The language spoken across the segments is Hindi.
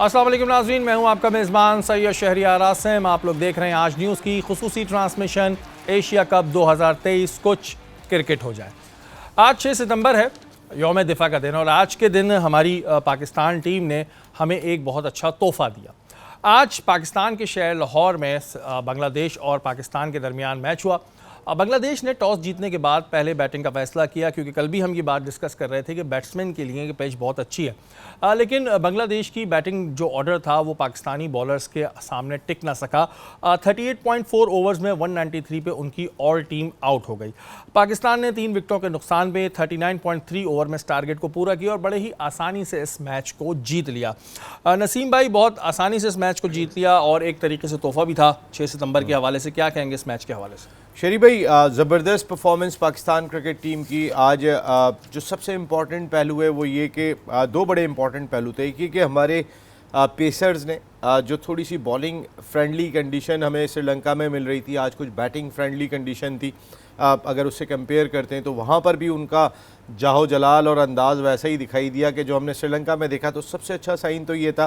अस्सलाम वालेकुम नाज़रीन, मैं हूं आपका मेज़बान सैयद शहरियार आसिम। आप लोग देख रहे हैं आज न्यूज़ की खुसूसी ट्रांसमिशन एशिया कप 2023 कुछ क्रिकेट हो जाए। आज 6 सितंबर है, यौम दिफा का दिन, और आज के दिन हमारी पाकिस्तान टीम ने हमें एक बहुत अच्छा तोहफ़ा दिया। आज पाकिस्तान के शहर लाहौर में बांग्लादेश और पाकिस्तान के दरमियान मैच हुआ। बांग्लादेश ने टॉस जीतने के बाद पहले बैटिंग का फैसला किया, क्योंकि कल भी हम ये बात डिस्कस कर रहे थे कि बैट्समैन के लिए ये पिच बहुत अच्छी है, लेकिन बांग्लादेश की बैटिंग जो ऑर्डर था वो पाकिस्तानी बॉलर्स के सामने टिक ना सका। 38.4 ओवर्स में 193 पे उनकी ऑल टीम आउट हो गई। पाकिस्तान ने 3 विकेटों के नुकसान पे 39.3 ओवर में इस टारगेट को पूरा किया और बड़े ही आसानी से इस मैच को जीत लिया। नसीम भाई, बहुत आसानी से इस मैच को जीत लिया और एक तरीके से तोहफा भी था 6 सितंबर के हवाले से। क्या कहेंगे इस मैच के हवाले से? शरीफ भाई, ज़बरदस्त परफॉर्मेंस पाकिस्तान क्रिकेट टीम की। आज जो सबसे इम्पॉर्टेंट पहलू है वो ये कि दो बड़े इम्पॉर्टेंट पहलू थे कि हमारे पेसर्स ने जो थोड़ी सी बॉलिंग फ्रेंडली कंडीशन हमें श्रीलंका में मिल रही थी, आज कुछ बैटिंग फ्रेंडली कंडीशन थी। अगर उससे कंपेयर करते हैं तो वहाँ पर भी उनका जाहो जलाल और अंदाज़ वैसा ही दिखाई दिया कि जो हमने श्रीलंका में देखा। तो सबसे अच्छा साइन तो ये था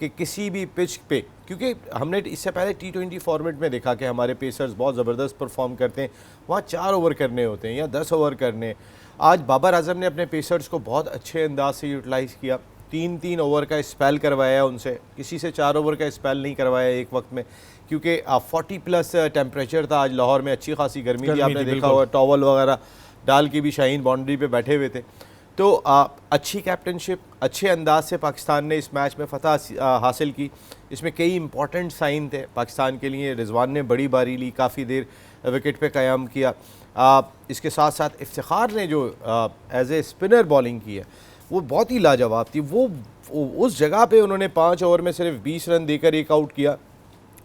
कि किसी भी पिच पे, क्योंकि हमने इससे पहले T20 फॉर्मेट में देखा कि हमारे पेसर्स बहुत ज़बरदस्त परफॉर्म करते हैं, वहाँ 4 ओवर करने होते हैं या 10 ओवर करने। आज बाबर आजम ने अपने पेसर्स को बहुत अच्छे अंदाज से यूटिलाइज़ किया। 3-3 ओवर का स्पेल करवाया उनसे, किसी से 4 ओवर का स्पेल नहीं करवाया एक वक्त में, क्योंकि 40+ टेम्परेचर था आज लाहौर में, अच्छी खासी गर्मी थी। आपने देखा हुआ टॉवल वगैरह डाल के भी शाहीन बाउंड्री पे बैठे हुए थे। तो अच्छी कैप्टनशिप, अच्छे अंदाज से पाकिस्तान ने इस मैच में फतह हासिल की। इसमें कई इंपॉर्टेंट साइन थे पाकिस्तान के लिए। रिजवान ने बड़ी बारी ली, काफ़ी देर विकेट पे क़याम किया। इसके साथ साथ इफ्तिखार ने जो एज ए स्पिनर बॉलिंग की है वो बहुत ही लाजवाब थी। वो उस जगह पे उन्होंने 5 ओवर में सिर्फ 20 रन देकर एक आउट किया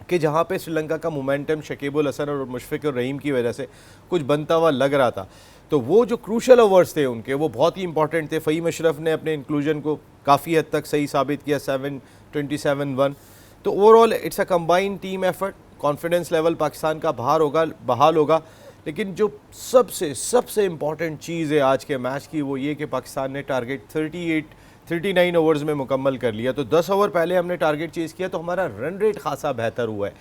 कि जहाँ पे श्रीलंका का मोमेंटम शकीब उल हसन और मुशफिकुर रहीम की वजह से कुछ बनता हुआ लग रहा था। तो वो जो क्रूशल ओवर्स थे उनके, वो बहुत ही इंपॉर्टेंट थे। फ़हीम अशरफ ने अपने इंक्लूजन को काफ़ी हद तक सही साबित किया, 7-27-1। तो overall it's a combined team effort. Confidence level Pakistan का बहाल होगा। लेकिन जो सबसे इम्पॉर्टेंट चीज़ है आज के मैच की, वो ये कि पाकिस्तान ने टारगेट 39 ओवर्स में मुकम्मल कर लिया। तो 10 ओवर पहले हमने टारगेट चेज़ किया तो हमारा रन रेट खासा बेहतर हुआ है।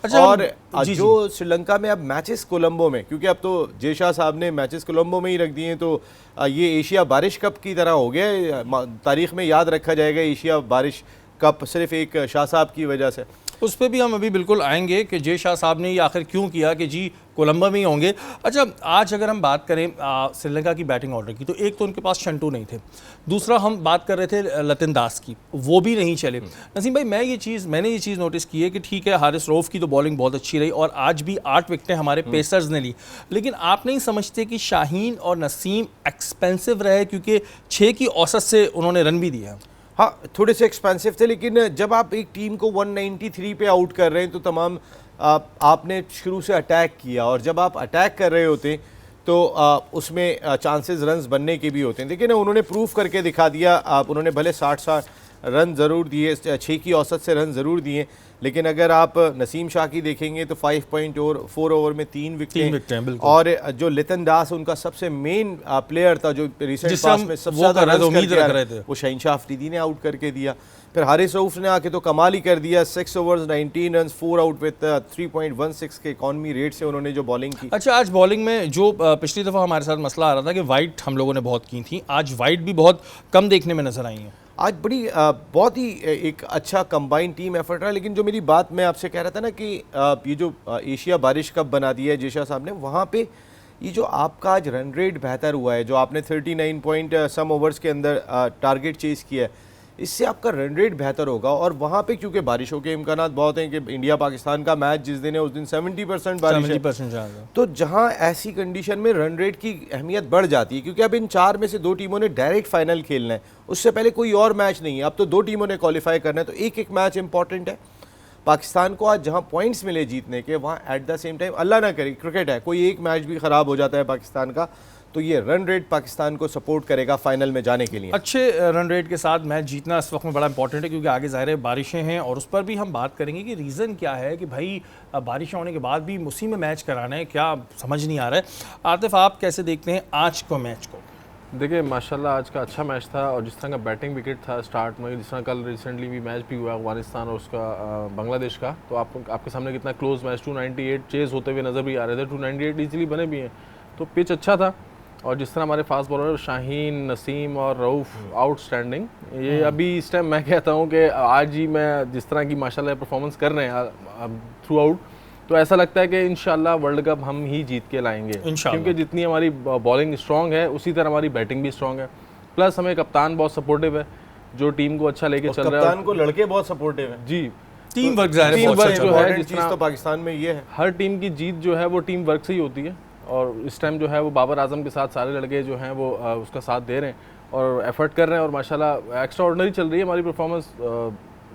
अच्छा, और जो श्रीलंका में अब मैचेस कोलंबो में, क्योंकि अब तो जय शाह साहब ने मैचेस कोलंबो में ही रख दिए हैं, तो ये एशिया बारिश कप की तरह हो गया। तारीख में याद रखा जाएगा एशिया बारिश कप सिर्फ एक शाह साहब की वजह से। उस पर भी हम अभी बिल्कुल आएंगे कि जय शाह साहब ने ये आखिर क्यों किया कि जी कोलंबो में ही होंगे। अच्छा, आज अगर हम बात करें श्रीलंका की बैटिंग ऑर्डर की, तो एक तो उनके पास शंटू नहीं थे, दूसरा हम बात कर रहे थे लतिन दास की, वो भी नहीं चले। नसीम भाई, मैंने ये चीज़ नोटिस की है कि ठीक है, हारिस रऊफ की तो बॉलिंग बहुत अच्छी रही और आज भी 8 विकेटें हमारे पेसर्स ने ली, लेकिन आप नहीं समझते कि शाहीन और नसीम एक्सपेंसिव रहे, क्योंकि 6 की औसत से उन्होंने रन भी दिया? हाँ, थोड़े से एक्सपेंसिव थे, लेकिन जब आप एक टीम को 193 पे आउट कर रहे हैं तो तमाम आपने शुरू से अटैक किया, और जब आप अटैक कर रहे होते हैं तो उसमें चांसेस रन्स बनने के भी होते हैं। देखिए ना, उन्होंने प्रूफ करके दिखा दिया। उन्होंने भले 60 रन ज़रूर दिए, 6 की औसत से रन ज़रूर दिए, लेकिन अगर आप नसीम शाह की देखेंगे तो 5.4 ओवर में 3 विकेटें। और जो लितन दास उनका सबसे मेन प्लेयर था, जो रिसेंट पास में सबसे ज़्यादा रन उम्मीद रख रहे थे, वो शहीनशाह अफरीदी ने आउट करके दिया। फिर हारिस रऊफ ने आके तो कमाल ही कर दिया, 6 ओवर्स 19 रन, 4 आउट विद 3.16 के इकॉनमी रेट से उन्होंने जो बॉलिंग की। अच्छा, आज बॉलिंग में जो पिछली दफ़ा हमारे साथ मसला आ रहा था कि वाइड हम लोगों ने बहुत की थी, आज वाइड भी बहुत कम देखने में नजर आई हैं। आज बहुत ही एक अच्छा कंबाइंड टीम एफर्ट रहा। लेकिन जो मेरी बात मैं आपसे कह रहा था ना कि ये जो एशिया बारिश कप बना दिया है जय शाह साहब ने, वहाँ पे ये जो आपका आज रन रेट बेहतर हुआ है, जो आपने 39 पॉइंट सम ओवर्स के अंदर टारगेट चेज़ किया है, इससे आपका रन रेट बेहतर होगा। और वहाँ पे क्योंकि बारिशों के इम्कानात बहुत हैं कि इंडिया पाकिस्तान का मैच जिस दिन है उस दिन 70% बारिश है, 70% तो जहाँ ऐसी कंडीशन में रन रेट की अहमियत बढ़ जाती है, क्योंकि अब इन 4 में से 2 टीमों ने डायरेक्ट फाइनल खेलना है, उससे पहले कोई और मैच नहीं है। अब तो 2 टीमों ने क्वालिफाई करना है, तो एक मैच इंपॉर्टेंट है। पाकिस्तान को आज जहाँ पॉइंट्स मिले जीतने के, वहाँ एट द सेम टाइम अल्लाह ना करे, क्रिकेट है, कोई एक मैच भी ख़राब हो जाता है पाकिस्तान का तो ये रन रेट पाकिस्तान को सपोर्ट करेगा फाइनल में जाने के लिए। अच्छे रन रेट के साथ मैच जीतना इस वक्त में बड़ा इंपॉर्टेंट है, क्योंकि आगे ज़ाहिर है बारिशें हैं और उस पर भी हम बात करेंगे कि रीज़न क्या है कि भाई बारिशें होने के बाद भी उसी में मैच कराना है, क्या समझ नहीं आ रहा है। आतिफ, आप कैसे देखते हैं आज को मैच को? देखिए माशाल्लाह आज का अच्छा मैच था और जिस तरह का बैटिंग विकेट था स्टार्ट में, जिस तरह कल रिसेंटली भी मैच भी हुआ अफगानिस्तान और उसका बांग्लादेश का, तो आपके सामने कितना क्लोज मैच 298 चेज होते हुए नज़र भी आ रहे थे, 298 इजीली बने भी हैं, तो पिच अच्छा था। और जिस तरह हमारे फास्ट बॉलर शाहीन, नसीम और रऊफ़ आउटस्टैंडिंग, ये अभी इस टाइम मैं कहता हूँ कि आज ही मैं जिस तरह की माशाल्लाह परफॉर्मेंस कर रहे हैं थ्रू आउट, तो ऐसा लगता है कि इंशाल्लाह वर्ल्ड कप हम ही जीत के लाएंगे, क्योंकि जितनी हमारी बॉलिंग स्ट्रांग है उसी तरह हमारी बैटिंग भी स्ट्रांग है। प्लस हमें कप्तान बहुत सपोर्टिव है जो टीम को अच्छा लेके चल रहा है। कप्तान को लड़के बहुत सपोर्टिव हैं जी, टीम वर्क जो है जिस चीज़ तो पाकिस्तान में ये है, हर टीम की जीत जो है वो टीम वर्क से ही होती है। और इस टाइम जो है वो बाबर आजम के साथ सारे लड़के जो हैं वो उसका साथ दे रहे हैं और एफर्ट कर रहे हैं और माशाल्लाह एक्स्ट्रा ऑर्डिनरी चल रही है हमारी परफॉर्मेंस।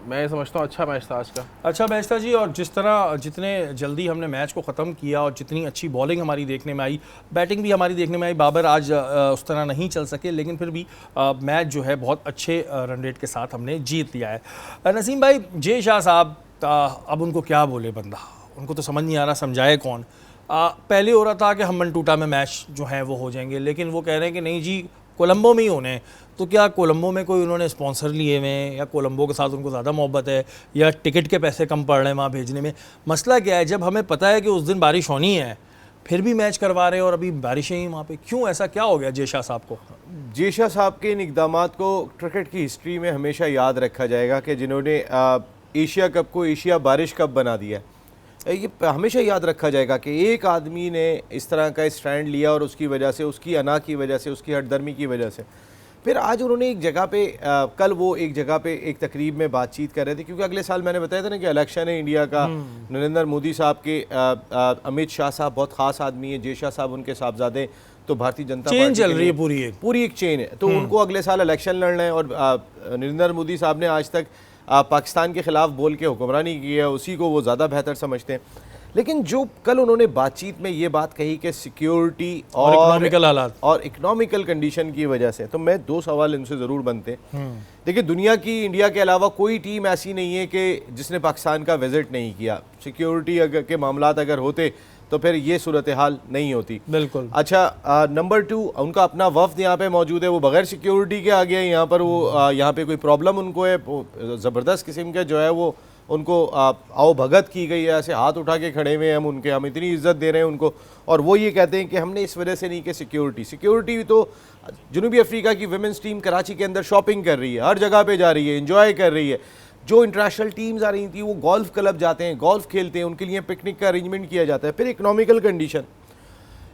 मैं समझता हूँ अच्छा मैच था आज का। अच्छा मैच था जी, और जिस तरह जितने जल्दी हमने मैच को ख़त्म किया और जितनी अच्छी बॉलिंग हमारी देखने में आई, बैटिंग भी हमारी देखने में आई, बाबर आज उस तरह नहीं चल सके, लेकिन फिर भी मैच जो है बहुत अच्छे रन रेट के साथ हमने जीत लिया है। नसीम भाई, जे शाह साहब, अब उनको क्या बोले बंदा, उनको तो समझ नहीं आ रहा समझाए कौन। पहले हो रहा था कि हम मनटूटा में मैच जो हैं वो हो जाएंगे, लेकिन वो कह रहे हैं कि नहीं जी कोलंबो में ही होने। तो क्या कोलंबो में कोई उन्होंने स्पॉन्सर लिए हुए हैं या कोलंबो के साथ उनको ज़्यादा मोहब्बत है या टिकट के पैसे कम पड़ रहे हैं वहाँ भेजने में? मसला क्या है, जब हमें पता है कि उस दिन बारिश होनी है फिर भी मैच करवा रहे हैं और अभी बारिशें ही वहाँ पे, क्यों ऐसा क्या हो गया जे शाह साहब को? जे शाह साहब के इन इक़दामात को क्रिकेट की हिस्ट्री में हमेशा याद रखा जाएगा कि जिन्होंने एशिया कप को एशिया बारिश कप बना दिया है। ये हमेशा याद रखा जाएगा कि एक आदमी ने इस तरह का स्टैंड लिया और उसकी वजह से, उसकी अना की वजह से, उसकी हटदर्मी की वजह से फिर आज उन्होंने एक जगह पे कल वो एक जगह पे एक तकरीब में बातचीत कर रहे थे, क्योंकि अगले साल मैंने बताया था ना कि इलेक्शन है इंडिया का। नरेंद्र मोदी साहब के अमित शाह साहब बहुत ख़ास आदमी है, जे शाह साहब उनके साहबजादे, तो भारतीय जनता पार्टी चल रही है पूरी एक चेन है, तो उनको अगले साल इलेक्शन लड़ना है। और नरेंद्र मोदी साहब ने आज तक पाकिस्तान के ख़िलाफ़ बोल के हुक्मरानी की है, उसी को वो ज़्यादा बेहतर समझते हैं। लेकिन जो कल उन्होंने बातचीत में ये बात कही कि सिक्योरिटी और इकोनॉमिकल हालात और इकोनॉमिकल कंडीशन की वजह से, तो मैं दो सवाल इनसे ज़रूर बनते हैं। देखिए, दुनिया की इंडिया के अलावा कोई टीम ऐसी नहीं है कि जिसने पाकिस्तान का विज़िट नहीं किया। सिक्योरिटी अगर के मामलात अगर होते तो फिर ये सूरत हाल नहीं होती। बिल्कुल। अच्छा, नंबर 2, उनका अपना वफ्द यहाँ पे मौजूद है, वो बगैर सिक्योरिटी के आ गया यहाँ पर। वो यहाँ पे कोई प्रॉब्लम उनको है, ज़बरदस्त किस्म के जो है वो उनको आओ भगत की गई है, ऐसे हाथ उठा के खड़े हुए हैं हम उनके, हम इतनी इज्जत दे रहे हैं उनको, और वो ये कहते हैं कि हमने इस वजह से नहीं कि सिक्योरिटी तो जनूबी अफ्रीका की विमेंस टीम कराची के अंदर शॉपिंग कर रही है, हर जगह पे जा रही है, एंजॉय कर रही है। जो इंटरनेशनल टीम्स आ रही थी वो गोल्फ क्लब जाते हैं, गोल्फ खेलते हैं, उनके लिए पिकनिक का अरेंजमेंट किया जाता है। फिर economical condition,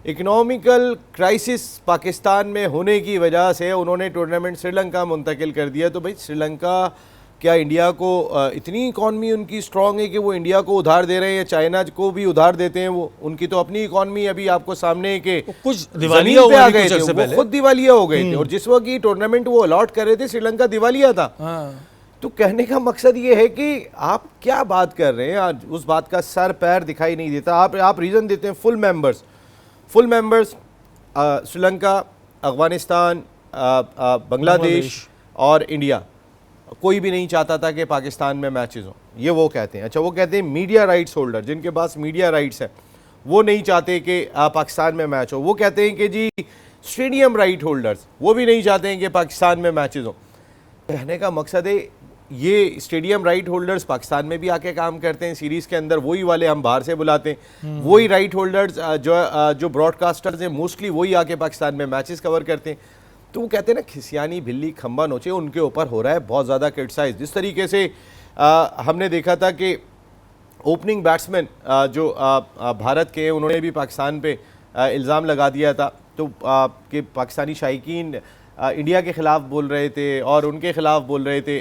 economical crisis Pakistan में होने की वजह से उन्होंने टूर्नामेंट श्रीलंका मुंतकिल कर दिया। तो भाई श्रीलंका क्या इंडिया को इतनी इकॉनमी उनकी स्ट्रांग है कि वो इंडिया को उधार दे रहे हैं या चाइना को भी उधार देते हैं? वो उनकी तो अपनी इकॉनमी अभी आपको सामने है कि कुछ दिवालिया हो गए थे, वो खुद दिवालिया हो गए थे, और जिस वक्त ये टूर्नामेंट वो अलॉट कर रहे थे श्रीलंका दिवालिया था। तो कहने का मकसद ये है कि आप क्या बात कर रहे हैं, आज उस बात का सर पैर दिखाई नहीं देता। आप रीज़न देते हैं फुल मेंबर्स श्रीलंका, अफगानिस्तान, बांग्लादेश और इंडिया, कोई भी नहीं चाहता था कि पाकिस्तान में मैचेस हों, ये वो कहते हैं। अच्छा, वो कहते हैं मीडिया राइट्स होल्डर, जिनके पास मीडिया राइट्स है, वो नहीं चाहते कि पाकिस्तान में मैच हो। वो कहते हैं कि जी स्टेडियम राइट होल्डर्स, वो भी नहीं चाहते हैं कि पाकिस्तान में मैचेस हों। कहने का मकसद है ये स्टेडियम राइट होल्डर्स पाकिस्तान में भी आके काम करते हैं सीरीज़ के अंदर, वही वाले हम बाहर से बुलाते हैं, वही राइट होल्डर्स जो ब्रॉडकास्टर्स हैं मोस्टली वही आके पाकिस्तान में मैचेस कवर करते हैं। तो वो कहते हैं ना, खिसियानी बिल्ली खंबा नोचे, उनके ऊपर हो रहा है बहुत ज़्यादा क्रिटिसाइज। जिस तरीके से हमने देखा था कि ओपनिंग बैट्समैन जो भारत के, उन्होंने भी पाकिस्तान पे इल्ज़ाम लगा दिया था, तो कि पाकिस्तानी शायकीन इंडिया के ख़िलाफ़ बोल रहे थे और उनके ख़िलाफ़ बोल रहे थे।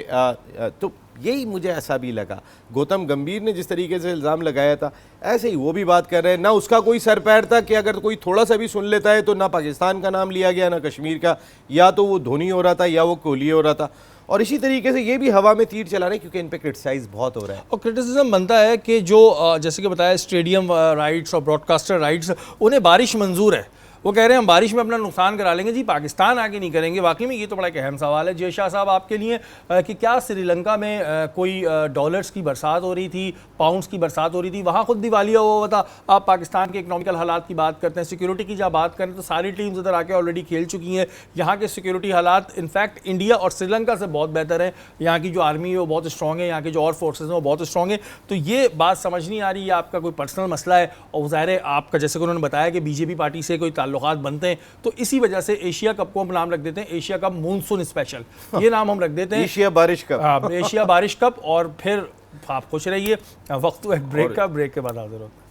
तो यही मुझे ऐसा भी लगा, गौतम गंभीर ने जिस तरीके से इल्ज़ाम लगाया था ऐसे ही वो भी बात कर रहे हैं। ना उसका कोई सर पैर था कि अगर कोई थोड़ा सा भी सुन लेता है तो ना पाकिस्तान का नाम लिया गया, ना कश्मीर का, या तो वो धोनी हो रहा था या वो कोहली हो रहा था। और इसी तरीके से ये भी हवा में तीर चला रहे हैं क्योंकि इन पे क्रिटिसाइज बहुत हो रहा है। और क्रिटिसिज्म बनता है कि जो जैसे कि बताया स्टेडियम राइट्स और ब्रॉडकास्टर राइट्स, उन्हें बारिश मंजूर है, वो कह रहे हैं हम बारिश में अपना नुकसान करा लेंगे जी, पाकिस्तान आगे नहीं करेंगे। वाकई में ये तो बड़ा एक अहम सवाल है जय शाह साहब आपके लिए कि क्या श्रीलंका में कोई डॉलर्स की बरसात हो रही थी, पाउंड्स की बरसात हो रही थी, वहाँ खुद दिवालिया हुआ था। आप पाकिस्तान के इकोनॉमिकल हालात की बात करते हैं, सिक्योरिटी की जब बात करें तो सारी टीम्स इधर आके ऑलरेडी खेल चुकी हैं। यहाँ के सिक्योरिटी हालात इनफैक्ट इंडिया और श्रीलंका से बहुत बेहतर है। यहाँ की जो आर्मी है वो बहुत स्ट्रॉन्ग है, यहाँ के जो और फोर्सेज हैं वो बहुत स्ट्रॉन्ग है। तो ये बात समझ नहीं आ रही है आपका कोई पर्सनल मसला है, और ज़ाहिर है आपका जैसे कि उन्होंने बताया कि बीजेपी पार्टी से कोई ताल्लुकात बनते हैं, तो इसी वजह से एशिया कप को हम नाम रख देते हैं एशिया कप मानसून स्पेशल, ये नाम हम रख देते हैं एशिया बारिश कप। हाँ, एशिया बारिश कप। और फिर आप खुश रहिए, वक्त तो एक ब्रेक का, ब्रेक के बाद हाजिर होते हैं।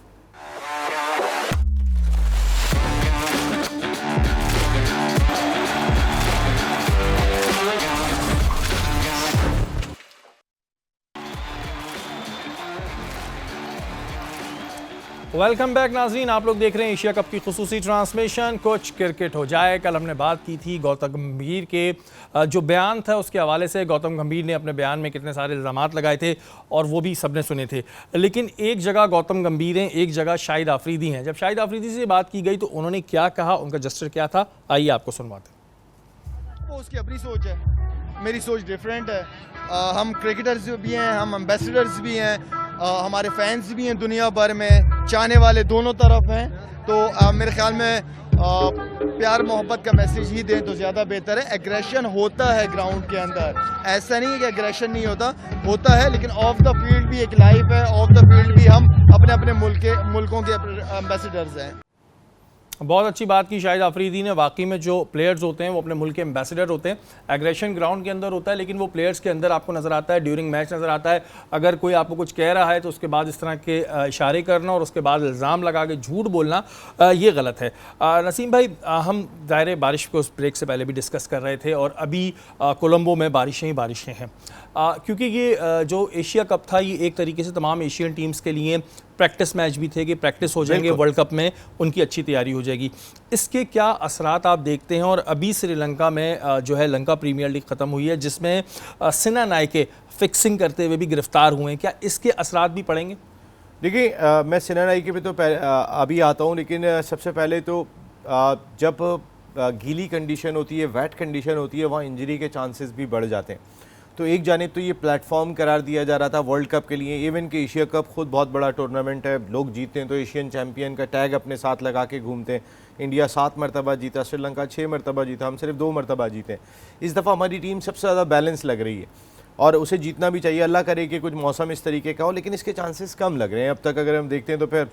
वेलकम बैक नाजरीन, आप लोग देख रहे हैं एशिया कप की खुसूसी ट्रांसमिशन कुछ क्रिकेट हो जाए। कल हमने बात की थी गौतम गंभीर के जो बयान था उसके हवाले से। गौतम गंभीर ने अपने बयान में कितने सारे इल्ज़ामात लगाए थे और वो भी सबने सुने थे, लेकिन एक जगह गौतम गंभीर हैं, एक जगह शाहिद आफरीदी हैं। जब शाहिद आफरीदी से बात की गई तो उन्होंने क्या कहा, उनका जस्टर क्या था, आइए आपको सुनवाते हैं। उसकी अपनी सोच है, मेरी सोच डिफरेंट है। हम क्रिकेटर्स भी हैं, हम एम्बेसडर्स भी हैं, हमारे फैंस भी हैं दुनिया भर में, चाहने वाले दोनों तरफ हैं। तो मेरे ख्याल में प्यार मोहब्बत का मैसेज ही दें तो ज़्यादा बेहतर है। एग्रेशन होता है ग्राउंड के अंदर, ऐसा नहीं है कि एग्रेशन नहीं होता है, लेकिन ऑफ द फील्ड भी एक लाइफ है, ऑफ द फील्ड भी हम अपने अपने मुल्कों के एम्बेसडर्स हैं। बहुत अच्छी बात की शाहिद आफरीदी ने। वाकई में जो प्लेयर्स होते हैं वो अपने मुल्क के एम्बेसडर होते हैं। एग्रेशन ग्राउंड के अंदर होता है, लेकिन वो प्लेयर्स के अंदर आपको नज़र आता है, ड्यूरिंग मैच नज़र आता है। अगर कोई आपको कुछ कह रहा है तो उसके बाद इस तरह के इशारे करना और उसके बाद इल्ज़ाम लगा के झूठ बोलना, ये गलत है। नसीम भाई, हम दायरे बारिश को उस ब्रेक से पहले भी डिस्कस कर रहे थे और अभी कोलंबो में बारिशें ही बारिशें हैं, क्योंकि ये जो एशिया कप था ये एक तरीके से तमाम एशियन टीम्स के लिए प्रैक्टिस मैच भी थे कि प्रैक्टिस हो जाएंगे, वर्ल्ड कप में उनकी अच्छी तैयारी हो जाएगी। इसके क्या असरात आप देखते हैं? और अभी श्रीलंका में जो है लंका प्रीमियर लीग ख़त्म हुई है जिसमें सिन्हा नायके फिक्सिंग करते हुए भी गिरफ्तार हुए हैं, क्या इसके असरात भी पड़ेंगे? देखिए, मैं सिन्हा नायके पे तो अभी आता हूँ, लेकिन सबसे पहले तो जब गीली कंडीशन होती है, वेट कंडीशन होती है, वहाँ इंजरी के चांसेस भी बढ़ जाते हैं। तो एक जानिब तो ये प्लेटफॉर्म करार दिया जा रहा था वर्ल्ड कप के लिए। इवन कि एशिया कप खुद बहुत बड़ा टूर्नामेंट है, लोग जीतते हैं तो एशियन चैम्पियन का टैग अपने साथ लगा के घूमते हैं। इंडिया 7 मरतबा जीता, श्रीलंका 6 मरतबा जीता, हम सिर्फ 2 मरतबा जीते हैं। इस दफ़ा हमारी टीम सबसे ज़्यादा बैलेंस लग रही है और उसे जीतना भी चाहिए। अल्लाह करे कि कुछ मौसम इस तरीके का हो, लेकिन इसके चांसेस कम लग रहे हैं अब तक। अगर हम देखते हैं तो फिर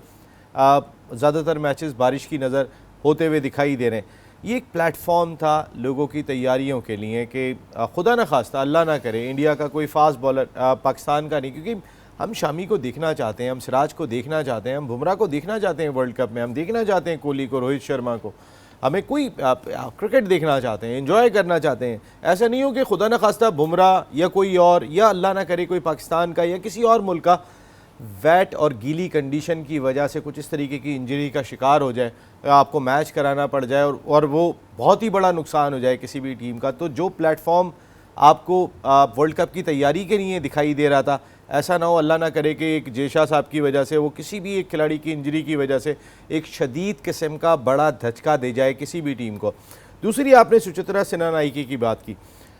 ज़्यादातर मैचेस बारिश की नज़र होते हुए दिखाई दे रहे हैं। ये एक प्लेटफॉर्म था लोगों की तैयारियों के लिए कि खुदा न खास्ता, अल्लाह ना करे, इंडिया का कोई फास्ट बॉलर, पाकिस्तान का नहीं, क्योंकि हम शामी को देखना चाहते हैं, हम सिराज को देखना चाहते हैं, हम बुमराह को देखना चाहते हैं वर्ल्ड कप में, हम देखना चाहते हैं कोहली को, रोहित शर्मा को, हमें कोई क्रिकेट देखना चाहते हैं, एंजॉय करना चाहते हैं। ऐसा नहीं हो कि खुदा न खास्ता बुमराह या कोई और, या अल्लाह ना करे कोई पाकिस्तान का या किसी और मुल्क का वेट और गीली कंडीशन की वजह से कुछ इस तरीके की इंजरी का शिकार हो जाए, आपको मैच कराना पड़ जाए और वो बहुत ही बड़ा नुकसान हो जाए किसी भी टीम का। तो जो प्लेटफॉर्म आपको वर्ल्ड कप की तैयारी के लिए दिखाई दे रहा था, ऐसा ना हो अल्लाह ना करे कि एक जय शाह साहब की वजह से, वो किसी भी एक खिलाड़ी की इंजरी की वजह से एक शदीद किस्म का बड़ा धचका दे जाए किसी भी टीम को। दूसरी, आपने सुचित्रा सिन्हा नायके की बात की।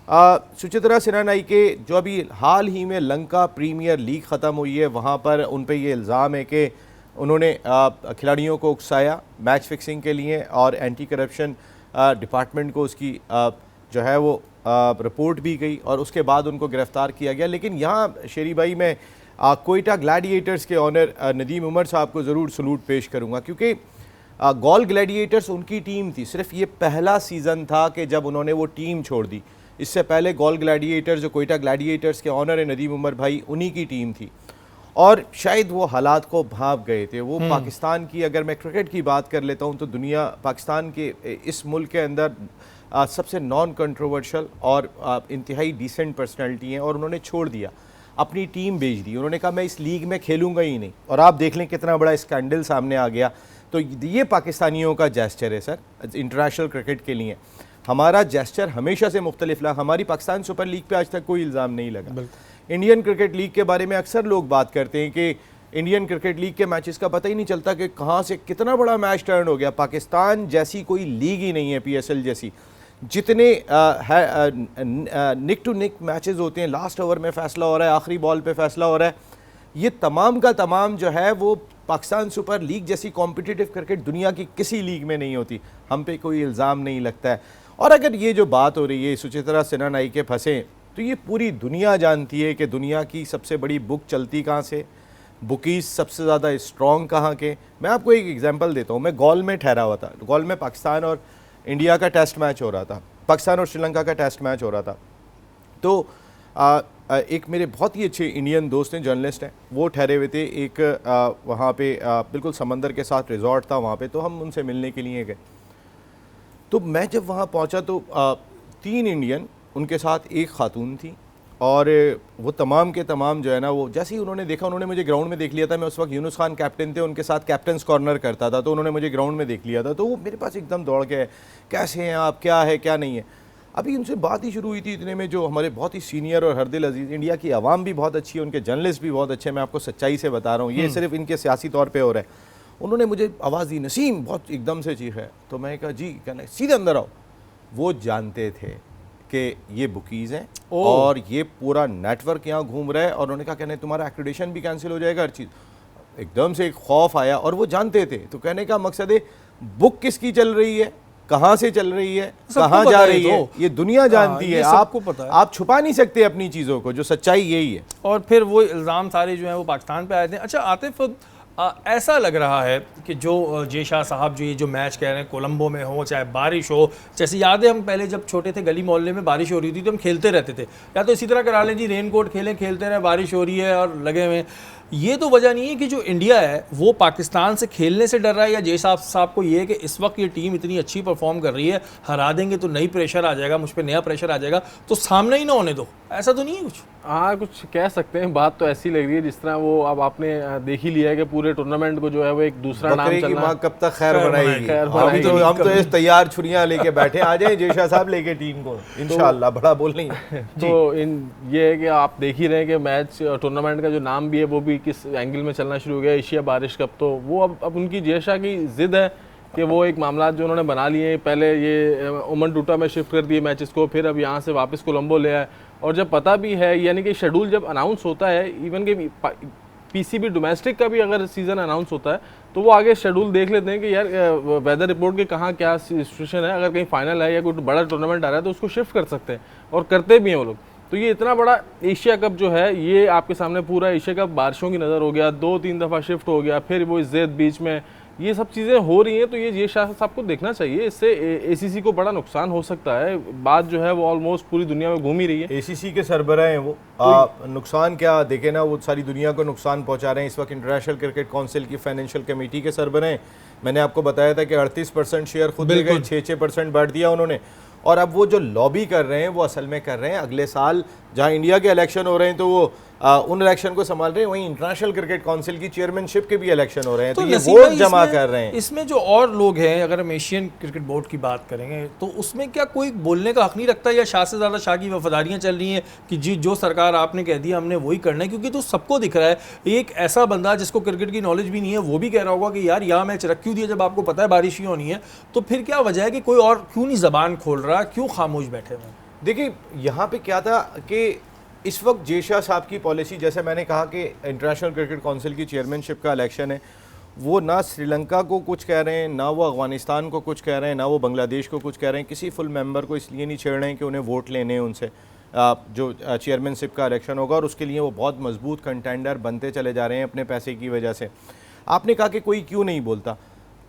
सुचित्रा सिन्हा नायके जो अभी हाल ही में लंका प्रीमियर लीग ख़त्म हुई है, वहाँ पर उन पर यह इल्ज़ाम है कि उन्होंने खिलाड़ियों को उकसाया मैच फिक्सिंग के लिए और एंटी करप्शन डिपार्टमेंट को उसकी जो है वो रिपोर्ट भी गई और उसके बाद उनको गिरफ़्तार किया गया। लेकिन यहाँ शेरी भाई, मैं कोयटा ग्लैडिएटर्स के ऑनर नदीम उमर साहब को ज़रूर सलूट पेश करूँगा, क्योंकि गॉल ग्लैडिएटर्स उनकी टीम थी। सिर्फ ये पहला सीज़न था कि जब उन्होंने वो टीम छोड़ दी। इससे पहले गॉल ग्लैडिएटर्स, जो कोयटा ग्लैडिएटर्स के ऑनर है नदीम उमर भाई, उन्हीं की टीम थी और शायद वो हालात को भांप गए थे। वो पाकिस्तान की, अगर मैं क्रिकेट की बात कर लेता हूँ तो दुनिया, पाकिस्तान के इस मुल्क के अंदर सबसे नॉन कंट्रोवर्शियल और इंतहाई डिसेंट पर्सनैलिटी हैं और उन्होंने छोड़ दिया, अपनी टीम बेच दी। उन्होंने कहा मैं इस लीग में खेलूँगा ही नहीं, और आप देख लें कितना बड़ा स्कैंडल सामने आ गया। तो ये पाकिस्तानियों का जेस्चर है सर इंटरनेशनल क्रिकेट के लिए। हमारा जेस्चर हमेशा से मुख्तलिफ लगा। हमारी पाकिस्तान सुपर लीग पे आज तक कोई इल्ज़ाम नहीं लगा। इंडियन क्रिकेट लीग के बारे में अक्सर लोग बात करते हैं कि इंडियन क्रिकेट लीग के मैचेस का पता ही नहीं चलता कि कहाँ से कितना बड़ा मैच टर्न हो गया। पाकिस्तान जैसी कोई लीग ही नहीं है, PSL जैसी, जितने निक टू निक मैचेस होते हैं, लास्ट ओवर में फ़ैसला हो रहा है, आखिरी बॉल पे फ़ैसला हो रहा है, ये तमाम का तमाम जो है वो पाकिस्तान सुपर लीग जैसी कॉम्पिटिटिव क्रिकेट दुनिया की किसी लीग में नहीं होती। हम पे कोई इल्ज़ाम नहीं लगता है। और अगर ये जो बात हो रही है सुचित्रा सिन्हा नाई के फंसे, तो ये पूरी दुनिया जानती है कि दुनिया की सबसे बड़ी बुक चलती कहाँ से, बुकीज़ सबसे ज़्यादा स्ट्रॉन्ग कहाँ के। मैं आपको एक एग्जांपल देता हूँ। मैं गॉल में ठहरा हुआ था, गॉल में पाकिस्तान और इंडिया का टेस्ट मैच हो रहा था, पाकिस्तान और श्रीलंका का टेस्ट मैच हो रहा था। तो एक मेरे बहुत ही अच्छे इंडियन दोस्त हैं, जर्नलिस्ट हैं, वो ठहरे हुए थे एक वहाँ पे बिल्कुल समंदर के साथ रिजॉर्ट था वहाँ पे, तो हम उनसे मिलने के लिए गए। तो मैं जब वहाँ पहुँचा तो 3 इंडियन, उनके साथ एक खातून थी, और वो तमाम के तमाम जो है ना, वो जैसे ही उन्होंने देखा, उन्होंने मुझे ग्राउंड में देख लिया था। मैं उस वक्त यूनुस खान कैप्टन थे, उनके साथ कैप्टन्स कॉर्नर करता था, तो उन्होंने मुझे ग्राउंड में देख लिया था। तो वो मेरे पास एकदम दौड़ के, कैसे हैं आप, क्या है क्या नहीं है। अभी उनसे बात ही शुरू हुई थी, इतने में जो हमारे बहुत ही सीनियर और हरदिल अजीज़, इंडिया की आवाम भी बहुत अच्छी है, उनके जर्नलिस्ट भी बहुत अच्छे हैं, मैं आपको सच्चाई से बता रहा हूँ, ये सिर्फ इनके सियासी तौर पर हो रहा है। उन्होंने मुझे आवाज़ दी, नसीम, बहुत एकदम से चीख है। तो मैं कहा जी, कहना सीधे अंदर आओ। वो जानते थे कि ये बुकीज़ हैं और ये पूरा नेटवर्क यहाँ घूम रहा है, और उन्होंने कहा कहने तुम्हारा एक्रेडिटेशन भी कैंसिल हो जाएगा, हर चीज़। एकदम से एक खौफ आया, और वो जानते थे। तो कहने का मकसद है बुक किसकी चल रही है, कहाँ से चल रही है, कहाँ जा रही है, ये दुनिया जानती है। आपको पता है, आप छुपा नहीं सकते अपनी चीज़ों को, जो सच्चाई यही है। और फिर वो इल्ज़ाम सारे जो हैं वो पाकिस्तान पे आए थे। अच्छा आतिफ, ऐसा लग रहा है कि जो जे शाह साहब जो ये जो मैच कह रहे हैं, कोलंबो में हो चाहे बारिश हो, जैसे याद है हम पहले जब छोटे थे गली मोहल्ले में बारिश हो रही थी तो हम खेलते रहते थे, या तो इसी तरह करा लें जी, रेन कोट खेलें, खेलते रहें, बारिश हो रही है और लगे हुए। ये तो वजह नहीं है कि जो इंडिया है वो पाकिस्तान से खेलने से डर रहा है, या जे साहब को ये है कि इस वक्त ये टीम इतनी अच्छी परफॉर्म कर रही है, हरा देंगे तो नई प्रेशर आ जाएगा, मुझ पर नया प्रेशर आ जाएगा, तो सामने ही ना होने दो, ऐसा तो नहीं है कुछ? हाँ, कुछ कह सकते हैं। बात तो ऐसी लग रही है जिस तरह वो अब आपने देख ही लिया है कि पूरे टूर्नामेंट को जो है वो एक दूसरा नाम चल रहा है। कब तक खैर बनाएगी। हम तो इस तैयार छुरियां लेके बैठे, आ जाए जे शाह साहब लेके टीम को, इंशाल्लाह। बड़ा बोल नहीं तो ये है कि आप देख ही रहे हैं कि मैच टूर्नामेंट का जो नाम भी है वो भी किस एंगल में चलना शुरू हो गया, एशिया बारिश कप। तो वो अब उनकी जे शाह की जिद है कि वो एक मामला जो उन्होंने बना लिए हैं, पहले ये ओमन टूटा में शिफ्ट कर दिए मैचेस को, फिर अब यहाँ से वापस कोलंबो ले आए। और जब पता भी है, यानी कि शेड्यूल जब अनाउंस होता है, इवन के PCB डोमेस्टिक का भी अगर सीज़न अनाउंस होता है, तो वो आगे शेड्यूल देख लेते हैं कि यार वेदर रिपोर्ट के कहाँ क्या सिचुएशन है, अगर कहीं फाइनल है या कोई बड़ा टूर्नामेंट आ रहा है तो उसको शिफ्ट कर सकते हैं, और करते भी हैं वो लोग। तो ये इतना बड़ा एशिया कप जो है, ये आपके सामने पूरा एशिया कप बारिशों की नज़र हो गया, 2-3 दफ़ा शिफ्ट हो गया, फिर वो इज्जत बीच में, ये सब चीज़ें हो रही हैं। तो ये शाह साहब को देखना चाहिए, इससे ACC को बड़ा नुकसान हो सकता है। बात जो है वो ऑलमोस्ट पूरी दुनिया में घूम ही रही है। ACC के सरबराह हैं वो, नुकसान क्या देखे ना, वो सारी दुनिया को नुकसान पहुंचा रहे हैं। इस वक्त इंटरनेशनल क्रिकेट काउंसिल की फाइनेंशियल कमेटी के सरबराह हैं। मैंने आपको बताया था कि 38% शेयर खुद ले गए, 6% बांट दिया उन्होंने। और अब वो जो लॉबी कर रहे हैं वो असल में कर रहे हैं अगले साल जहां इंडिया के इलेक्शन हो रहे हैं, तो वो उन इलेक्शन को संभाल रहे हैं, वहीं इंटरनेशनल क्रिकेट काउंसिल की चेयरमैनशिप के भी इलेक्शन हो रहे हैं, तो ये वोट जमा कर रहे हैं। इसमें जो और लोग हैं, अगर हम एशियन क्रिकेट बोर्ड की बात करेंगे तो उसमें क्या कोई बोलने का हक नहीं रखता, या शाह से ज़्यादा शाह की वफादारियाँ चल रही हैं कि जी जो सरकार आपने कह दिया हमने वही करना है? क्योंकि तो सबको दिख रहा है, एक ऐसा बंदा जिसको क्रिकेट की नॉलेज भी नहीं है वो भी कह रहा होगा कि यार यहाँ मैच रख क्यों दिया जब आपको पता है बारिश ही होनी है। तो फिर क्या वजह है कि कोई और क्यों नहीं ज़बान खोल रहा, क्यों खामोश बैठे हुए? देखिए यहाँ पे क्या था कि इस वक्त जे शाह साहब की पॉलिसी, जैसे मैंने कहा कि इंटरनेशनल क्रिकेट काउंसिल की चेयरमैनशिप का इलेक्शन है, वो ना श्रीलंका को कुछ कह रहे हैं, ना वो अफगानिस्तान को कुछ कह रहे हैं, ना वो बांग्लादेश को कुछ कह रहे हैं। किसी फुल मेंबर को इसलिए नहीं छेड़ रहे हैं कि उन्हें वोट लेने हैं उनसे, जो चेयरमैनशिप का इलेक्शन होगा, और उसके लिए वो बहुत मजबूत कंटेंडर बनते चले जा रहे हैं अपने पैसे की वजह से। आपने कहा कि कोई क्यों नहीं बोलता,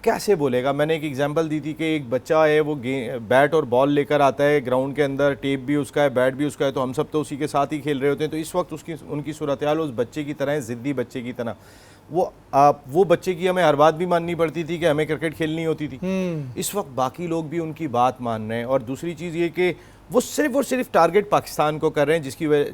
कैसे बोलेगा? मैंने एक एग्जांपल दी थी कि एक बच्चा है, वो बैट और बॉल लेकर आता है ग्राउंड के अंदर, टेप भी उसका है, बैट भी उसका है, तो हम सब तो उसी के साथ ही खेल रहे होते हैं। तो इस वक्त उनकी सूरत हाल उस बच्चे की तरह है, ज़िद्दी बच्चे की तरह। वो बच्चे की हमें हर बात भी माननी पड़ती थी कि हमें क्रिकेट खेलनी होती थी। इस वक्त बाकी लोग भी उनकी बात मान रहे हैं। और दूसरी चीज़ ये कि वो सिर्फ और सिर्फ टारगेट पाकिस्तान को कर रहे हैं,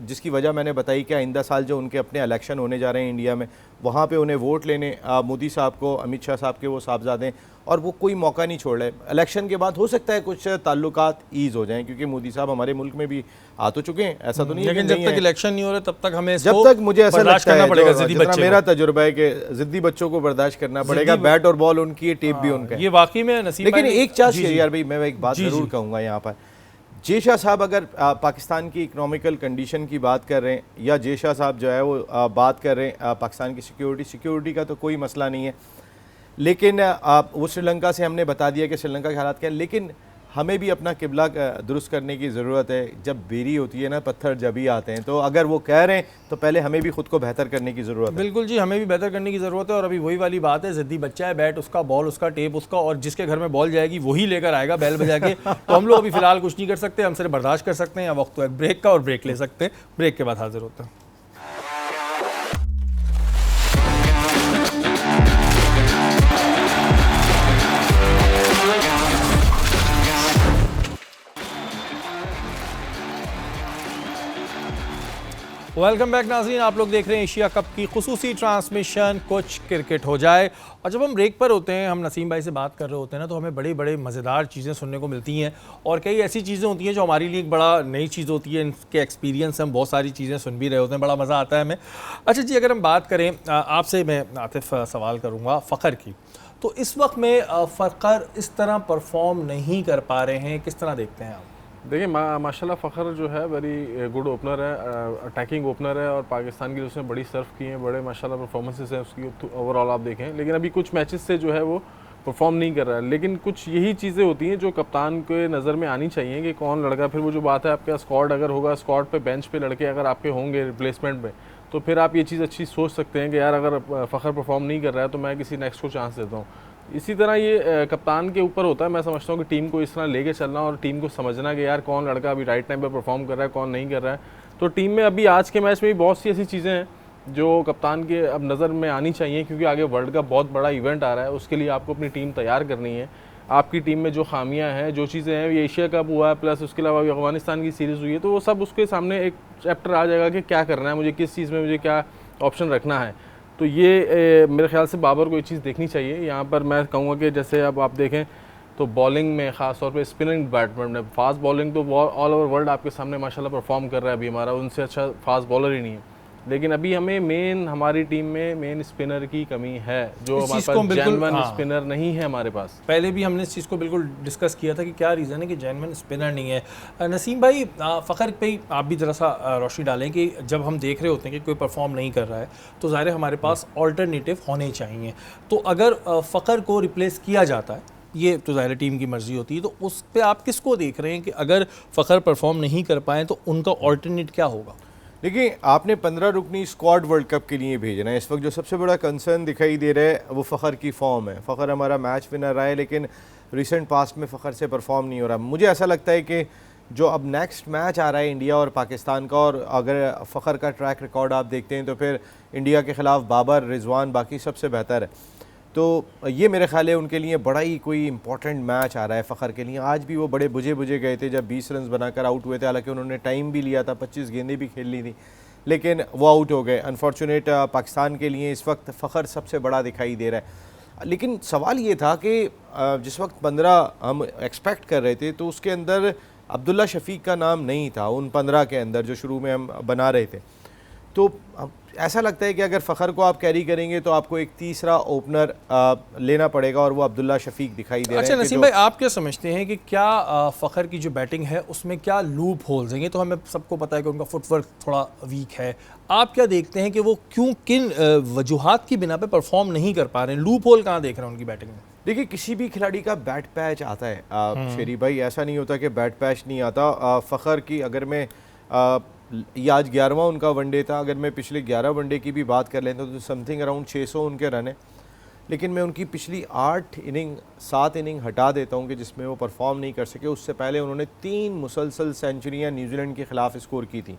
जिसकी वजह मैंने बताई कि आइंदा साल जो उनके अपने इलेक्शन होने जा रहे हैं इंडिया में, वहाँ पे उन्हें वोट लेने मोदी साहब को, अमित शाह साहब के वो साहबजादे, और वो कोई मौका नहीं छोड़ रहे। इलेक्शन के बाद हो सकता है कुछ ताल्लुकात ईज़ हो जाएं, क्योंकि मोदी साहब हमारे मुल्क में भी आ तो चुके हैं, ऐसा तो नहीं है लेकिन कि जब नहीं तक है। इलेक्शन नहीं हो रहे तब तक हमें जब तक मुझे ऐसा बर्दाश्त लगता करना है, पड़ेगा जो जिद्दी जितना बच्चे मेरा को। तजुर्बा है कि ज़िद्दी बच्चों को बर्दाश्त करना पड़ेगा, बैट और बॉल उनकी है, टेप भी उनका है। ये वाकई में नसीब लेकिन भाई- एक चांस जी, जी। यार भाई, मैं एक बात जी, ज़रूर जी। कहूँगा यहाँ पर, जे शाह साहब अगर पाकिस्तान की इकोनॉमिकल कंडीशन की बात कर रहे हैं, या जे शाह साहब जो है वो बात कर रहे हैं पाकिस्तान की सिक्योरिटी का तो कोई मसला नहीं है, लेकिन वो श्रीलंका से हमने बता दिया कि श्रीलंका के हालात क्या है, लेकिन हमें भी अपना किबला दुरुस्त करने की ज़रूरत है। जब बेरी होती है ना, पत्थर जब ही आते हैं, तो अगर वो कह रहे हैं तो पहले हमें भी खुद को बेहतर करने की ज़रूरत है। बिल्कुल जी, हमें भी बेहतर करने की ज़रूरत है। और अभी वही वाली बात है, ज़िद्दी बच्चा है, बैट उसका, बॉल उसका, टेप उसका, और जिसके घर में बॉल जाएगी वही लेकर आएगा बैल बजा के। तो हम लोग अभी फ़िलहाल कुछ नहीं कर सकते, हम सिर्फ बर्दाश्त कर सकते हैं, या वक्त है ब्रेक का और ब्रेक ले सकते हैं। ब्रेक के बाद हाजिर होते हैं। वेलकम बैक नाज़रीन, आप लोग देख रहे हैं एशिया कप की खुसूसी ट्रांसमिशन कुछ क्रिकेट हो जाए। और जब हम ब्रेक पर होते हैं, हम नसीम भाई से बात कर रहे होते हैं ना, तो हमें बड़ी बड़े मज़ेदार चीज़ें सुनने को मिलती हैं, और कई ऐसी चीज़ें होती हैं जो हमारे लिए एक बड़ा नई चीज़ होती है। इनके एक्सपीरियंस हम बहुत सारी चीज़ें सुन भी रहे होते हैं, बड़ा मज़ा आता है हमें। अच्छा जी, अगर हम बात करें, आपसे मैं आतिफ सवाल करूँगा फ़खर की, तो इस वक्त में फ़खर इस तरह परफॉर्म नहीं कर पा रहे हैं, किस तरह देखते हैं आप? देखिए माशाल्लाह फ़खर जो है वेरी गुड ओपनर है, अटैकिंग ओपनर है, और पाकिस्तान के लिए उसने बड़ी सर्व की हैं, बड़े माशाल्लाह परफॉर्मेंसेस हैं उसकी ओवरऑल आप देखें। लेकिन अभी कुछ मैचेस से जो है वो परफॉर्म नहीं कर रहा है। लेकिन कुछ यही चीज़ें होती हैं जो कप्तान के नज़र में आनी चाहिए कि कौन लड़का, फिर वो जो बात है आपका स्क्वाड अगर होगा, स्क्वाड पे बेंच पे लड़के अगर आपके होंगे रिप्लेसमेंट में, तो फिर आप ये चीज़ अच्छी सोच सकते हैं कि यार अगर फ़खर परफॉर्म नहीं कर रहा है तो मैं किसी नेक्स्ट को चांस देता हूँ। इसी तरह ये कप्तान के ऊपर होता है। मैं समझता हूँ कि टीम को इस तरह लेके चलना और टीम को समझना कि यार कौन लड़का अभी राइट टाइम पे परफॉर्म कर रहा है, कौन नहीं कर रहा है। तो टीम में अभी आज के मैच में भी बहुत सी ऐसी चीज़ें हैं जो कप्तान के अब नज़र में आनी चाहिए, क्योंकि आगे वर्ल्ड का बहुत बड़ा इवेंट आ रहा है, उसके लिए आपको अपनी टीम तैयार करनी है। आपकी टीम में जो खामियां हैं, जो चीज़ें हैं, ये एशिया कप हुआ है, प्लस उसके अलावा अफगानिस्तान की सीरीज़ हुई है, तो वो सब उसके सामने एक चैप्टर आ जाएगा कि क्या करना है मुझे, किस चीज़ में मुझे क्या ऑप्शन रखना है। तो ये मेरे ख्याल से बाबर को ये चीज़ देखनी चाहिए। यहाँ पर मैं कहूँगा कि जैसे अब आप देखें तो बॉलिंग में ख़ास तौर पे स्पिनिंग बैट्समैन में, फास्ट बॉलिंग तो ऑल ओवर वर्ल्ड आपके सामने माशाल्लाह परफॉर्म कर रहा है, अभी हमारा उनसे अच्छा फास्ट बॉलर ही नहीं है। लेकिन अभी हमें मेन हमारी टीम में मेन स्पिनर की कमी है, जो इस हमारे चीज़ को पास बिल्कुल- जेन्युइन हाँ। स्पिनर नहीं है हमारे पास। पहले भी हमने इस चीज़ को बिल्कुल डिस्कस किया था कि क्या रीज़न है कि जेन्युइन स्पिनर नहीं है। नसीम भाई, फ़खर पे ही आप भी ज़रा सा रोशनी डालें कि जब हम देख रहे होते हैं कि कोई परफॉर्म नहीं कर रहा है, तो ज़ाहिर है हमारे पास ऑल्टरनेटिव होने चाहिए। तो अगर फ़खर को रिप्लेस किया जाता है, ये तो ज़ाहिर टीम की मर्ज़ी होती है, तो उस पर आप किसको देख रहे हैं कि अगर फ़खर परफॉर्म नहीं कर पाएँ तो उनका ऑल्टरनेट क्या होगा? देखिए, आपने 15 रुकनी स्क्वाड वर्ल्ड कप के लिए भेजना है। इस वक्त जो सबसे बड़ा कंसर्न दिखाई दे रहा है वो फ़खर की फॉर्म है। फ़खर हमारा मैच विनर रहा है, लेकिन रिसेंट पास्ट में फ़खर से परफॉर्म नहीं हो रहा। मुझे ऐसा लगता है कि जो अब नेक्स्ट मैच आ रहा है इंडिया और पाकिस्तान का, और अगर फ़खर का ट्रैक रिकॉर्ड आप देखते हैं तो फिर इंडिया के ख़िलाफ़ बाबर, रिजवान बाकी सबसे बेहतर है। तो ये मेरे ख्याल है उनके लिए बड़ा ही कोई इंपॉर्टेंट मैच आ रहा है फ़खर के लिए। आज भी वो बड़े बुझे गए थे जब 20 रन बनाकर आउट हुए थे, हालांकि उन्होंने टाइम भी लिया था, 25 गेंदें भी खेल ली थी, लेकिन वो आउट हो गए। अनफॉर्चुनेट पाकिस्तान के लिए इस वक्त फ़खर सबसे बड़ा दिखाई दे रहा है। लेकिन सवाल ये था कि जिस वक्त 15 हम एक्सपेक्ट कर रहे थे, तो उसके अंदर अब्दुल्ला शफीक का नाम नहीं था उन 15 के अंदर जो शुरू में हम बना रहे थे। तो ऐसा लगता है कि अगर फ़खर को आप कैरी करेंगे तो आपको एक तीसरा ओपनर लेना पड़ेगा, और वो अब्दुल्ला शफीक दिखाई दे रहे हैं। अच्छा नसीम भाई, आप क्या समझते हैं कि क्या फ़खर की जो बैटिंग है उसमें क्या लूप होल्स हैं? ये तो हमें सबको पता है कि उनका फुटवर्क थोड़ा वीक है। आप क्या देखते हैं कि वो किन वजूहात की बिना पे परफॉर्म नहीं कर पा रहे हैं? लूप होल कहाँ देख रहे हैं उनकी बैटिंग में? देखिए, किसी भी खिलाड़ी का बैट पैच आता है शेरी भाई, ऐसा नहीं होता कि बैट पैच नहीं आता। फ़खर की अगर मैं ये आज 11वां उनका वनडे था, अगर मैं पिछले 11 वनडे की भी बात कर लेता तो समथिंग अराउंड 600 उनके रन है। लेकिन मैं उनकी पिछली 7 इनिंग हटा देता हूं कि जिसमें वो परफॉर्म नहीं कर सके। उससे पहले उन्होंने 3 मुसलसल सेंचुरियां न्यूजीलैंड के ख़िलाफ़ स्कोर की थी।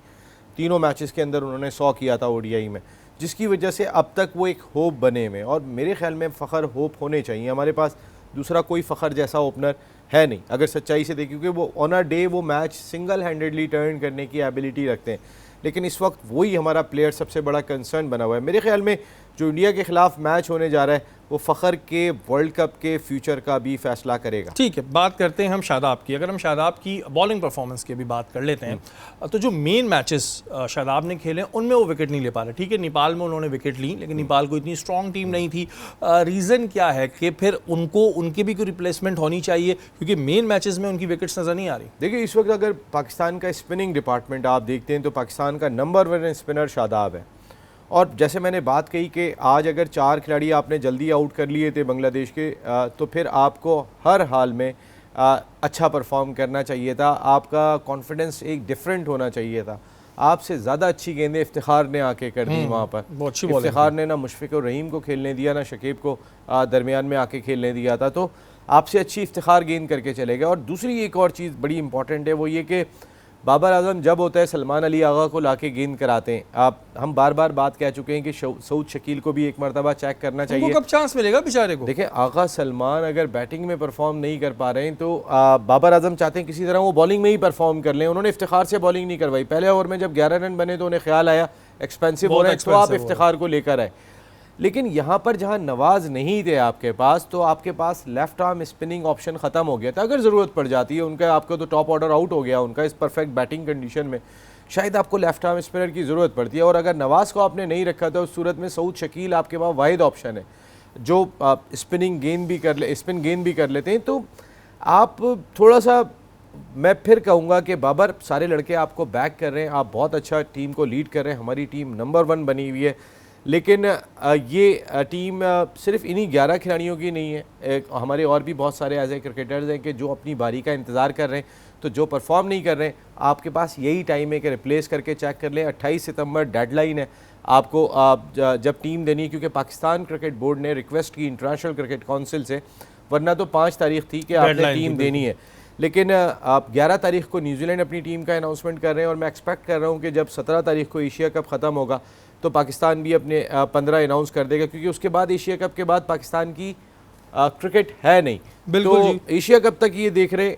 तीनों मैचेस के अंदर उन्होंने 100 किया था ओडीआई में, जिसकी वजह से अब तक वो एक होप बने में, और मेरे ख्याल में फ़खर होप होने चाहिए। हमारे पास दूसरा कोई फ़खर जैसा ओपनर है नहीं अगर सच्चाई से देखें, क्योंकि वो ऑन अ डे वो मैच सिंगल हैंडेडली टर्न करने की एबिलिटी रखते हैं। लेकिन इस वक्त वही हमारा प्लेयर सबसे बड़ा कंसर्न बना हुआ है। मेरे ख्याल में जो इंडिया के ख़िलाफ़ मैच होने जा रहा है वो फ़ख्र के वर्ल्ड कप के फ्यूचर का भी फैसला करेगा। ठीक है, बात करते हैं हम शादाब की। अगर हम शादाब की बॉलिंग परफॉर्मेंस की भी बात कर लेते हैं तो जो मेन मैचेस शादाब ने खेले उनमें वो विकेट नहीं ले पा रहे। ठीक है, नेपाल में उन्होंने विकेट ली, लेकिन नेपाल को इतनी स्ट्रॉन्ग टीम नहीं थी। रीज़न क्या है कि फिर उनको उनकी भी कोई रिप्लेसमेंट होनी चाहिए, क्योंकि मेन मैचेस में उनकी विकेट्स नज़र नहीं आ रही। देखिए, इस वक्त अगर पाकिस्तान का स्पिनिंग डिपार्टमेंट आप देखते हैं तो पाकिस्तान का नंबर 1 स्पिनर शादाब है। और जैसे मैंने बात कही कि आज अगर 4 खिलाड़ी आपने जल्दी आउट कर लिए थे बांग्लादेश के, तो फिर आपको हर हाल में अच्छा परफॉर्म करना चाहिए था। आपका कॉन्फिडेंस एक डिफरेंट होना चाहिए था। आपसे ज़्यादा अच्छी गेंदें इफ्तिखार ने आके कर दी वहाँ पर। इफ्तिखार ने ना मुशफिक और रहीम को खेलने दिया, ना शकीब को दरमियान में आके खेलने दिया था। तो आपसे अच्छी इफ्तिखार गेंद करके चले गए। और दूसरी एक और चीज़ बड़ी इंपॉर्टेंट है, वो ये कि बाबर आजम जब होता है सलमान अली आगा को लाके गेंद कराते हैं। हम बार बार बात कह चुके हैं कि सऊद शकील को भी एक मरतबा चेक करना चाहिए। कब चांस मिलेगा बेचारे को? देखिए, आगा सलमान अगर बैटिंग में परफॉर्म नहीं कर पा रहे हैं तो बाबर आजम चाहते हैं किसी तरह वो बॉलिंग में ही परफॉर्म कर लें। उन्होंने इफ्तिखार से बॉलिंग नहीं करवाई। पहले ओवर में जब 11 रन बने तो उन्हें ख्याल आया एक्सपेंसिव हो रहा है, तो आप इफ्तिखार को लेकर आए। लेकिन यहाँ पर जहाँ नवाज नहीं थे आपके पास, तो आपके पास लेफ्ट आर्म स्पिनिंग ऑप्शन ख़त्म हो गया था। अगर ज़रूरत पड़ जाती है उनका, आपको तो टॉप ऑर्डर आउट हो गया उनका, इस परफेक्ट बैटिंग कंडीशन में शायद आपको लेफ्ट आर्म स्पिनर की ज़रूरत पड़ती है। और अगर नवाज को आपने नहीं रखा था उस सूरत में सऊद शकील आपके पास वाहिद ऑप्शन है जो स्पिन गेंद भी कर लेते हैं। तो आप थोड़ा सा, मैं फिर कहूँगा कि बाबर, सारे लड़के आपको बैक कर रहे हैं, आप बहुत अच्छा टीम को लीड कर रहे हैं। हमारी टीम नंबर 1 बनी हुई है, लेकिन ये टीम सिर्फ इन्हीं 11 खिलाड़ियों की नहीं है। हमारे और भी बहुत सारे ऐसे क्रिकेटर्स हैं कि जो अपनी बारी का इंतज़ार कर रहे हैं। तो जो परफॉर्म नहीं कर रहे हैं, आपके पास यही टाइम है कि रिप्लेस करके चेक कर लें। 28 सितंबर डेडलाइन है आपको जब टीम देनी है, क्योंकि पाकिस्तान क्रिकेट बोर्ड ने रिक्वेस्ट की इंटरनेशनल क्रिकेट काउंसिल से, वरना तो 5 तारीख थी कि आपने टीम देनी है। लेकिन आप 11 तारीख को न्यूजीलैंड अपनी टीम का अनाउंसमेंट कर रहे हैं। और मैं एक्सपेक्ट कर रहा हूँ कि जब 17 तारीख को एशिया कप ख़त्म होगा तो पाकिस्तान भी अपने 15 अनाउंस कर देगा, क्योंकि उसके बाद एशिया कप के बाद पाकिस्तान की क्रिकेट है नहीं। बिल्कुल तो एशिया कप तक ये देख रहे,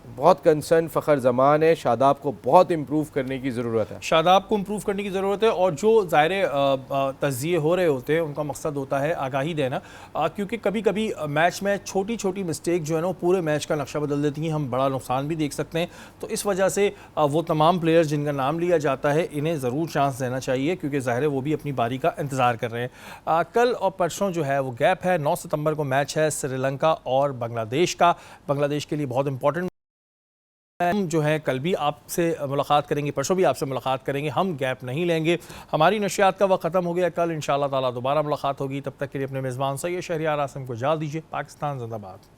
बहुत कंसर्न फ़खर जमान है। शादाब को बहुत इम्प्रूव करने की ज़रूरत है। शादाब को इम्प्रूव करने की ज़रूरत है। और जो ज़ाहिर तज्ज़िये हो रहे होते हैं उनका मकसद होता है आगाही देना, क्योंकि कभी कभी मैच में छोटी छोटी मिस्टेक जो है ना वो पूरे मैच का नक्शा बदल देती हैं। हम बड़ा नुकसान भी देख सकते हैं। तो इस वजह से वो तमाम प्लेयर्स जिनका नाम लिया जाता है इन्हें ज़रूर चांस देना चाहिए, क्योंकि ज़ाहिर है वो भी अपनी बारी का इंतज़ार कर रहे हैं। कल और परसों जो है वो गैप है। 9 सितंबर को मैच है श्रीलंका और बांग्लादेश का। बांग्लादेश के लिए बहुत इंपॉर्टेंट। हम जो है कल भी आपसे मुलाकात करेंगे, परसों भी आपसे मुलाकात करेंगे। हम गैप नहीं लेंगे। हमारी नशियात का वक्त ख़त्म हो गया। कल इंशाअल्लाह ताला दोबारा मुलाकात होगी। तब तक के लिए अपने मेज़बान सैयद शहरियार आसिम को इजाज़त दीजिए। पाकिस्तान जिंदाबाद।